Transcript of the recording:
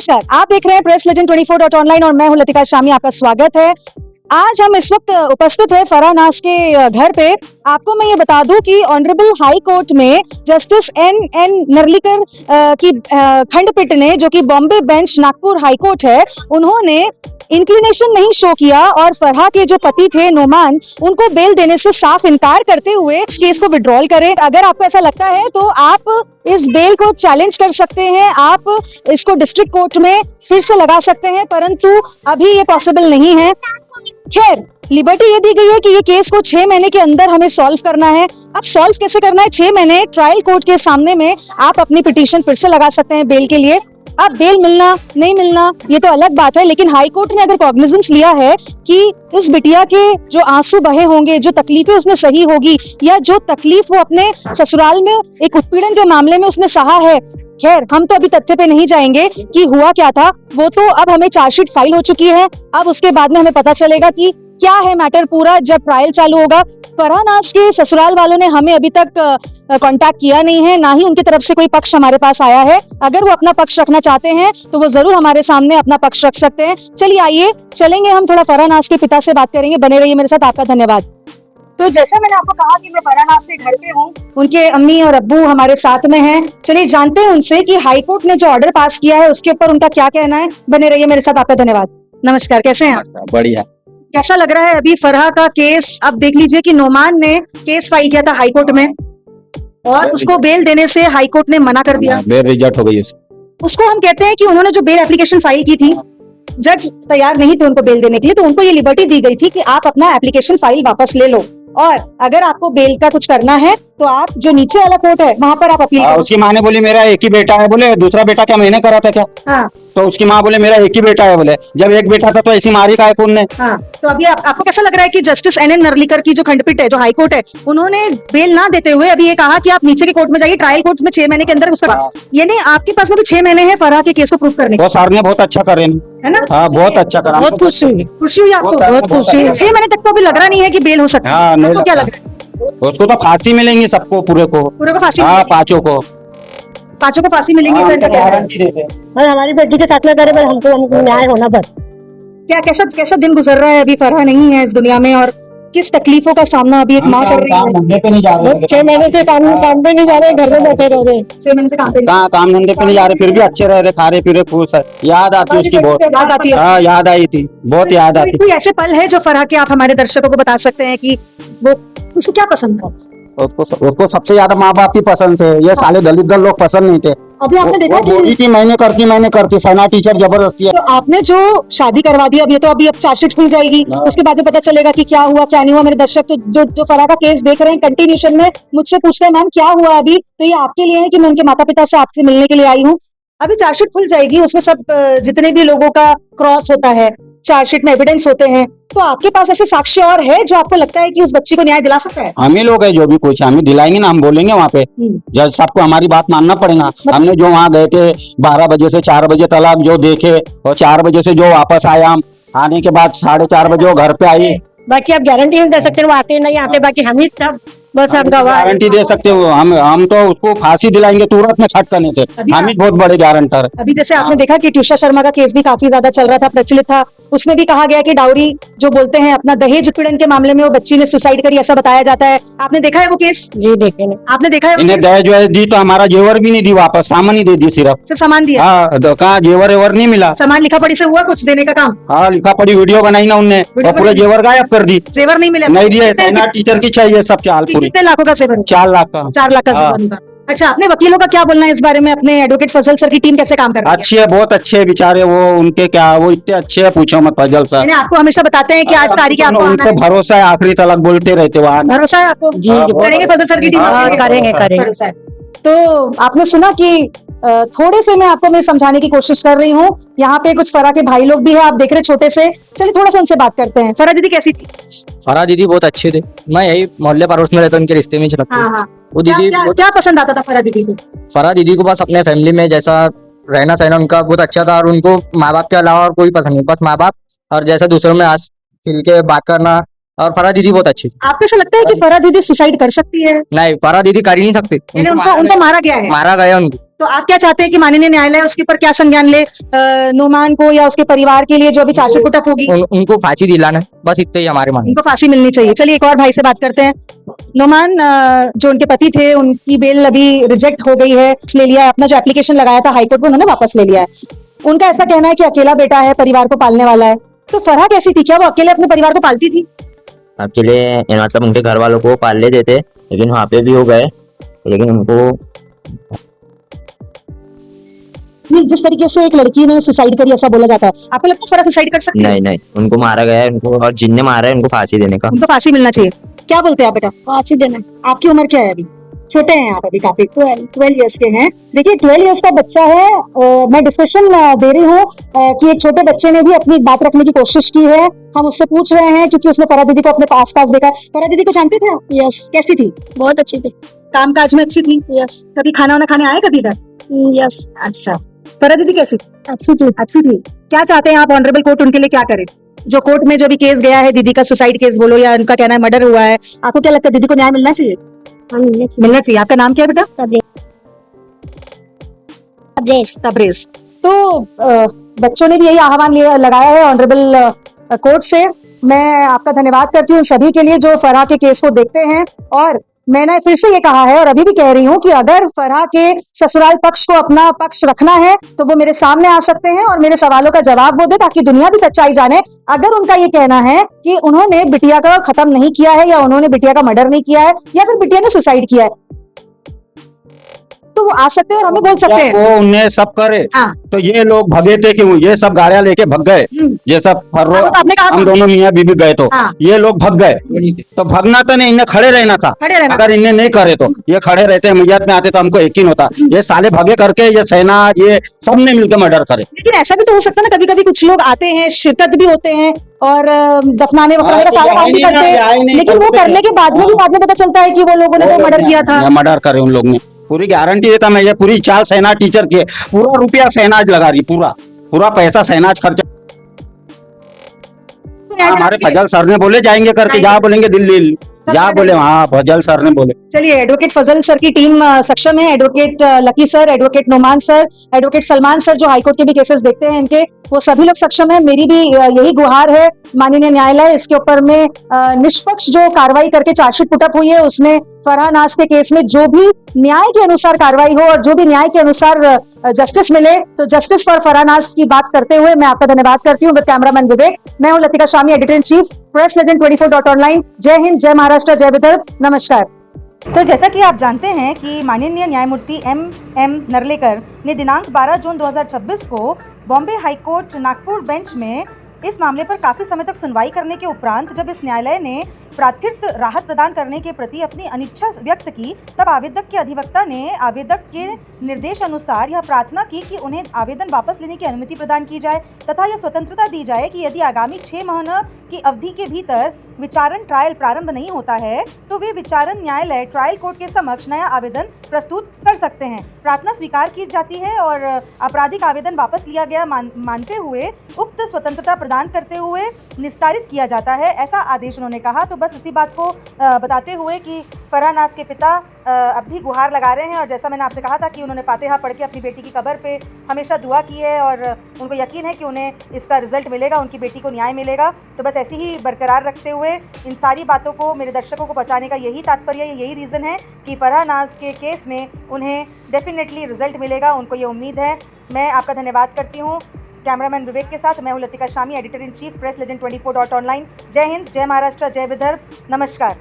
नमस्कार, आप देख रहे हैं प्रेस लेजेंड 24.online और मैं हूं लतिका शामी। आपका स्वागत है। आज हम इस वक्त उपस्थित है फरहान नाज के घर पे। आपको मैं ये बता दूं कि ऑनरेबल हाई कोर्ट में जस्टिस एन नरलिकर की खंडपीठ ने, जो कि Bombay bench Nagpur high court है, उन्होंने इंक्लिनेशन नहीं शो किया और फरहा के जो पति थे नोमान, उनको बेल देने से साफ इनकार करते हुए इस केस को विड्रॉल करें। अगर आपको ऐसा लगता है तो आप इस बेल को चैलेंज कर सकते हैं, आप इसको डिस्ट्रिक्ट कोर्ट में फिर से लगा सकते हैं, परंतु अभी ये पॉसिबल नहीं है। खैर, लिबर्टी ये दी गई है कि ये केस को 6 महीने के अंदर हमें सॉल्व करना है। अब सॉल्व कैसे करना है? 6 महीने ट्रायल कोर्ट के सामने में आप अपनी पिटीशन फिर से लगा सकते हैं बेल के लिए। अब बेल मिलना नहीं मिलना ये तो अलग बात है, लेकिन हाई कोर्ट ने अगर कॉग्निजेंस लिया है कि इस बिटिया के जो आंसू बहे होंगे, जो तकलीफें उसने सही होगी, या जो तकलीफ वो अपने ससुराल में एक उत्पीड़न के मामले में उसने सहा है, खैर हम तो अभी तथ्य पे नहीं जाएंगे कि हुआ क्या था। वो तो अब हमें चार्जशीट फाइल हो चुकी है, अब उसके बाद में हमें पता चलेगा कि क्या है मैटर पूरा जब ट्रायल चालू होगा। फरहान नाज के ससुराल वालों ने हमें अभी तक कांटेक्ट किया नहीं है, ना ही उनकी तरफ से कोई पक्ष हमारे पास आया है। अगर वो अपना पक्ष रखना चाहते हैं तो वो जरूर हमारे सामने अपना पक्ष रख सकते हैं। चलिए आइए चलेंगे, हम थोड़ा फरहान नाज के पिता से बात करेंगे। बने रहिए मेरे साथ। आपका धन्यवाद। तो जैसे मैंने आपको कहा कि मैं फरहान नाज के घर पे हूँ, उनके अम्मी और अब्बू हमारे साथ में हैं। चलिए जानते हैं उनसे कि हाई कोर्ट ने जो ऑर्डर पास किया है उसके ऊपर उनका क्या कहना है। बने रहिए मेरे साथ। आपका धन्यवाद। नमस्कार, कैसे हैं आप? बढ़िया। कैसा लग रहा है अभी फरहा का केस? अब देख लीजिए कि नोमान ने केस फाइल किया था हाई कोर्ट में और उसको बेल देने से हाई कोर्ट ने मना कर दिया। बेल रिजेक्ट हो गई उसको हम कहते हैं कि उन्होंने जो बेल एप्लीकेशन फाइल की थी, जज तैयार नहीं थे उनको बेल देने के लिए, तो उनको ये लिबर्टी दी गई थी कि आप अपना एप्लीकेशन फाइल वापस ले लो और अगर आपको बेल का कुछ करना है तो आप जो नीचे वाला कोर्ट है वहां पर आप अपील करो। उसकी माँ ने बोली मेरा एक ही बेटा है, बोले दूसरा बेटा क्या मैंने करा था क्या? हाँ। तो उसकी माँ बोले मेरा एक ही बेटा है, बोले जब एक बेटा था तो ऐसी मारी का है कौन ने? हाँ। तो अभी आपको कैसा लग रहा है कि जस्टिस एन नरलिकर की जो खंडपीठ है, जो हाई कोर्ट है, उन्होंने बेल ना देते हुए अभी ये कहा कि आप नीचे के कोर्ट में जाइए, ट्रायल कोर्ट में 6 महीने के अंदर उसका यानी आपके पास में भी 6 महीने हैं फरहा के केस को प्रूव करने। वो सर ने बहुत अच्छा कर रहे है ना? हाँ, बहुत अच्छा करा। बहुत खुशी हुई आपको? बहुत खुशी। 6 महीने तक तो अभी लग रहा नहीं है कि बेल हो सकता है। आपको क्या लग रहा है? उसको तो फांसी मिलेंगी सबको, पूरे को फांसी। हाँ, पांचों को फांसी मिलेंगी। और हमारी बेटी के साथ में करे, बस हमको न्याय होना बस। क्या कैसा दिन गुजर रहा है? अभी फरहा नहीं है इस दुनिया में और किस तकलीफों का सामना अभी एक माँ कर रही है? धंधे पे नहीं जा रहे, 6 महीने से काम पे नहीं जा रहे, घर में बैठे रह रहे। 6 महीने से काम पे कहाँ काम धंधे पे नहीं जा रहे, फिर भी अच्छे रह रहे, खा रहे पी रहे, खुश है। याद आती है उसकी बहुत, याद आती है। हाँ याद आई थी, बहुत याद आती। कोई ऐसे पल है जो फरहा के आप हमारे दर्शकों को बता सकते हैं कि वो उसको क्या पसंद था? उसको सबसे ज्यादा माँ बाप ही पसंद थे, ये साले दलित दल लोग पसंद नहीं थे। अभी आपने देखा कि मैंने करती सेना टीचर जबरदस्ती है। तो आपने जो शादी करवा दी, अब ये तो अभी अब चार्जशीट खुल जाएगी, उसके बाद में पता चलेगा कि क्या हुआ क्या नहीं हुआ। मेरे दर्शक तो जो फरहा का केस देख रहे हैं कंटिन्यूशन में मुझसे पूछते हैं मैम क्या हुआ अभी, तो ये आपके लिए है कि मैं उनके माता पिता से आपसे मिलने के लिए आई हूँ। अभी चार्जशीट खुल जाएगी, उसमें सब जितने भी लोगों का क्रॉस होता है, चार्जशीट में एविडेंस होते हैं, तो आपके पास ऐसे साक्ष्य और है जो आपको लगता है कि उस बच्ची को न्याय दिला सकता है? हम ही लोग है जो भी कुछ हमें दिलाएंगे ना, हम बोलेंगे वहाँ पे, जज साहब को हमारी बात मानना पड़ेगा। हमने जो वहाँ गए थे 12 बजे से 4 बजे तक जो देखे, और 4 बजे से जो वापस आया, हम आने के बाद 4:30 बजे वो घर पे आई। बाकी आप गारंटी नहीं दे सकते वो आते नहीं आते, बाकी हम ही सब बस हम गवाह गारंटी दे सकते हो। हम तो उसको फांसी दिलाएंगे तुरंत में छट करने से, हम ही बहुत बड़े गारंटर। अभी जैसे आपने देखा कि ट्यूषा शर्मा का केस भी काफी ज्यादा चल रहा था, प्रचलित था, उसमें भी कहा गया कि डाउरी जो बोलते हैं अपना दहेज उत्पीड़न के मामले में वो बच्ची ने सुसाइड करी, ऐसा बताया जाता है। आपने देखा है वो केस? जी देखे नहीं। आपने देखा है? इन्हें दहेज वहेज दी तो हमारा जेवर भी नहीं दी वापस, सामान ही दे दी, सिर्फ सामान दिया। हाँ, कहाँ जेवर एवर नहीं मिला। सामान लिखा पढ़ी से हुआ कुछ देने का काम? हाँ, लिखा पढ़ी वीडियो बनाई ना उनने, और पूरे जेवर गायब कर दी। जेवर नहीं मिले? नहीं दिए, सेना टीचर की चाहिए सब चाल पूरी। कितने लाखों का जेवर? 4 लाख का। 4 लाख का जेवर होगा। अच्छा, अपने वकीलों का क्या बोलना है इस बारे में? अपने एडवोकेट फजल सर की टीम कैसे काम कर रही है? अच्छे है, बहुत अच्छे है बेचारे वो, उनके क्या वो इतने अच्छे है, पूछो मत फजल सर। यानी आपको हमेशा बताते हैं कि आज तारीख आपको आना उनको है। भरोसा है, आखिरी तक बोलते रहते वहाँ। भरोसा है आपको? जी, करेंगे फजल सर की टीम? करेंगे। भरोसा है। तो आपने सुना कि थोड़े से मैं आपको समझाने की कोशिश कर रही हूँ। यहाँ पे कुछ फरहा के भाई लोग भी है, आप देख रहे छोटे से। चलिए थोड़ा सा उनसे बात करते हैं। फरहा दीदी कैसी थी? फरहा दीदी बहुत अच्छे थे, मैं यही मोहल्ले पड़ोस में रहता हूँ, उनके रिश्ते में लगता है। हाँ। वो दीदी क्या पसंद आता था फरहा दीदी को? फरहा दीदी को बस अपने फैमिली में जैसा रहना सहना उनका बहुत अच्छा था, और उनको माँ बाप के अलावा और कोई पसंद नहीं, बस माँ बाप और जैसे दूसरों में हंस खिल के बात करना। और फरहा दीदी बहुत अच्छी थी। आपको ऐसा लगता है कि फरहा दीदी सुसाइड कर सकती है? नहीं, फरहा दीदी कर ही नहीं सकती, उनको मारा गया है? मारा गया उनको। तो आप क्या चाहते हैं कि माननीय न्यायालय उसके ऊपर क्या संज्ञान ले, नुमान को या उसके परिवार के लिए जो अभी चार्जशीट पुट अप होगी? उनको फांसी दिलाना है, बस इतना ही हमारी मांग है। उनको फांसी मिलनी चाहिए। चलिए एक और भाई से बात करते हैं। नुमान, जो उनके पति थे उनकी बेल अभी रिजेक्ट हो गई है, ले लिया है, अपना जो एप्लीकेशन लगाया था हाईकोर्ट में उन्होंने वापस ले लिया है। उनका ऐसा कहना है कि अकेला बेटा है, परिवार को पालने वाला है। तो फरहा कैसी थी, क्या वो अकेले अपने परिवार को पालती थी? अकेले मतलब उनके घर वालों को पाल लेते थे, लेकिन वहाँ पे भी हो गए, लेकिन उनको नहीं, जिस तरीके से एक लड़की ने सुसाइड करी ऐसा बोला जाता है, आपको लगता है फरहा सुसाइड कर सकती है? नहीं उनको मारा गया है, उनको और जिनने मारा है उनको फांसी देने का। उनको फांसी मिलना चाहिए। क्या बोलते हैं आप बेटा? फांसी देना। आपकी उम्र क्या है अभी? छोटे हैं आप अभी काफी, 12 इयर्स के हैं। देखिए 12 इयर्स का बच्चा है, मैं डिस्कशन दे रही हूँ कि एक छोटे बच्चे ने भी अपनी बात रखने की कोशिश की है। हम उससे पूछ रहे हैं क्योंकि उसने फरहा दीदी को अपने पास देखा है। फरहा दीदी को जानते थे आप? यस। कैसी थी? बहुत अच्छी थी। काम काज में अच्छी थी? यस। कभी खाना वाना खाने आए कभी इधर? यस। अच्छा, फरहा दीदी कैसी थी? अच्छी थी। अच्छी थी। क्या चाहते हैं आप, ऑनरेबल कोर्ट उनके लिए क्या करे? जो कोर्ट में जो भी केस गया है दीदी का, सुसाइड केस बोलो या उनका कहना है मर्डर हुआ है, आपको क्या लगता है दीदी को न्याय मिलना चाहिए? मिलना चाहिए। आपका नाम क्या है बेटा? तब्रेज। तो बच्चों ने भी यही आह्वान लगाया है ऑनरेबल कोर्ट से। मैं आपका धन्यवाद करती हूँ सभी के लिए जो फरहा के केस को देखते हैं। और मैंने फिर से ये कहा है और अभी भी कह रही हूँ कि अगर फरहा के ससुराल पक्ष को अपना पक्ष रखना है तो वो मेरे सामने आ सकते हैं और मेरे सवालों का जवाब वो दे, ताकि दुनिया भी सच्चाई जाने। अगर उनका ये कहना है कि उन्होंने बिटिया का खत्म नहीं किया है या उन्होंने बिटिया का मर्डर नहीं किया है या फिर बिटिया ने सुसाइड किया है, तो वो आ सकते हैं और हमें बोल सकते हैं। वो उन्हें सब करे। हाँ। तो ये लोग भगे थे कि ये सब गाड़ियां लेके भग गए, ये सब फर्रो हाँ, वो तो आपने कहा हम था। दोनों मियाँ बीबी गए तो हाँ। ये लोग भग गए। तो भगना तो नहीं, इन्हें खड़े रहना था। खड़े रहना। अगर इन्हें नहीं करे तो ये खड़े रहते, मैयत में आते तो हमको यकीन होता। ये साले भगे करके ये सेना ये सबने मिलकर मर्डर करे। लेकिन ऐसा भी तो हो सकता है ना, कभी कभी कुछ लोग आते हैं, शिरकत भी होते हैं और दफनाने वफनाने का सारा काम भी करते हैं, लेकिन वो करने के बाद में पता चलता है कि वो लोगों ने वो मर्डर किया था। मर्डर करे उन लोग ने। पूरी गारंटी देता मैं, ये पूरी चाल सेना टीचर की है। पूरा रुपया सेनाज लगा रही, पूरा पैसा सेनाज खर्चा। हमारे फजल सर ने बोले जाएंगे करके, जहाँ बोलेंगे दिल्ली, जहाँ बोले वहाँ फजल सर ने बोले। चलिए, एडवोकेट फजल सर की टीम सक्षम है, advocate lucky sir, advocate Noman sir, advocate Salman sir जो हाईकोर्ट के भी केसेस देखते हैं इनके, वो सभी लोग सक्षम है। मेरी भी यही गुहार है माननीय न्यायालय, इसके ऊपर में निष्पक्ष जो कार्रवाई करके चार्जशीट पुट अप हुई है उसमें फरहा नाज के केस में जो भी न्याय के अनुसार कार्रवाई हो और जो भी न्याय के अनुसार जस्टिस मिले, तो जस्टिस फॉर फरहा नाज की बात करते हुए मैं आपका धन्यवाद करती हूँ। विद कैमरामैन विवेक, मैं हूँ Latika Shami, editor in chief, press legend 24.online। जय हिंद, जय महाराष्ट्र, जय विदर्भ, नमस्कार। तो जैसा कि आप जानते हैं कि माननीय न्यायमूर्ति M नरलेकर ने दिनांक 12 जून 2026 को बॉम्बे हाईकोर्ट नागपुर बेंच में इस मामले पर काफ़ी समय तक सुनवाई करने के उपरांत जब इस न्यायालय ने प्राथित राहत प्रदान करने के प्रति अपनी अनिच्छा व्यक्त की, तब आवेदक के अधिवक्ता ने आवेदक के निर्देश अनुसार यह प्रार्थना की कि उन्हें आवेदन वापस लेने की अनुमति प्रदान की जाए तथा यह स्वतंत्रता दी जाए कि यदि आगामी 6 महीने की अवधि के भीतर विचारण ट्रायल प्रारंभ नहीं होता है तो वे विचारण न्यायालय ट्रायल कोर्ट के समक्ष नया आवेदन प्रस्तुत कर सकते हैं। प्रार्थना स्वीकार की जाती है और आपराधिक आवेदन वापस लिया गया मानते हुए उक्त स्वतंत्रता प्रदान करते हुए निस्तारित किया जाता है, ऐसा आदेश उन्होंने कहा। तो बस इसी बात को बताते हुए कि फरहा नाज के पिता अब भी गुहार लगा रहे हैं और जैसा मैंने आपसे कहा था कि उन्होंने फातिहा पढ़ के अपनी बेटी की कब्र पे हमेशा दुआ की है और उनको यकीन है कि उन्हें इसका रिजल्ट मिलेगा, उनकी बेटी को न्याय मिलेगा। तो बस ऐसी ही बरकरार रखते हुए इन सारी बातों को मेरे दर्शकों को पहुंचाने का यही तात्पर्य, यही रीज़न है कि फरहा नाज के केस में उन्हें डेफिनेटली रिजल्ट मिलेगा, उनको ये उम्मीद है। मैं आपका धन्यवाद करती हूँ। कैमरामैन विवेक के साथ मैं हूँ Latika Shami, editor in chief, press legend 24.online। जय हिंद, जय महाराष्ट्र, जय विदर्भ, नमस्कार।